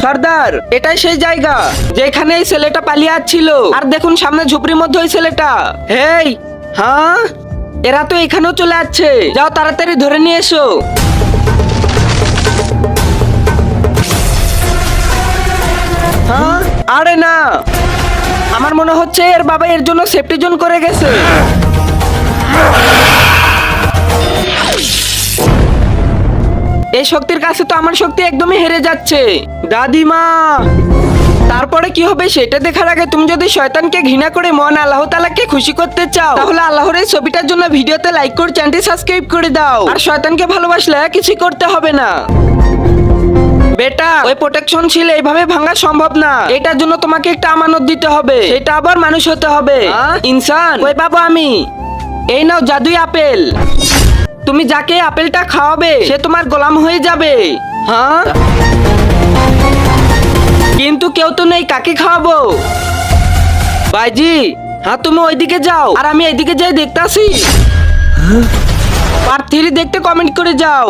সর্দার, এটাই সেই জায়গা যেখানে এই ছেলেটা পালিয়ে আসছিল। আর দেখুন সামনে ঝুপড়ির মধ্যে ওই ছেলেটা। হেই, হ্যাঁ, এরা তো এখানেও চলে আসছে। যাও তাড়াতাড়ি ধরে নিয়ে এসো। হ্যাঁ, আরে না, আমার মনে হচ্ছে এর বাবা এর জন্য সেফটি জোন করে গেছে। এই শক্তির কাছে তো আমার শক্তি একদমই হেরে যাচ্ছে। দাদিমা, তারপরে কি হবে সেটা দেখার আগে তুমি যদি শয়তানকে ঘৃণা করে মহান আল্লাহ তাআলাকে খুশি করতে চাও, তাহলে আল্লাহর এই ছবিটার জন্য ভিডিওতে লাইক করে চ্যানেলটি সাবস্ক্রাইব করে দাও। আর শয়তানকে ভালোবাসলে কিছু করতে হবে না। বেটা, ওই প্রোটেকশন ছিল এইভাবে ভাঙা সম্ভব না। এটার জন্য তোমাকে একটা আমানত দিতে হবে, সেটা আবার মানুষ হতে হবে। ইনসান, ওই বাবা আমি। এই নাও জাদুই আপেল। তুমি যাকে আপেলটা খাওয়াবে সে তোমার গোলাম হয়ে যাবে। হ্যাঁ, কিন্তু কেউ তো নেই, কাকে খাওয়াবো? ভাইজি, হ্যাঁ তুমি ওইদিকে যাও আর আমি এইদিকে যাই দেখতাছি। পার্ট 3 দেখতে কমেন্ট করে যাও।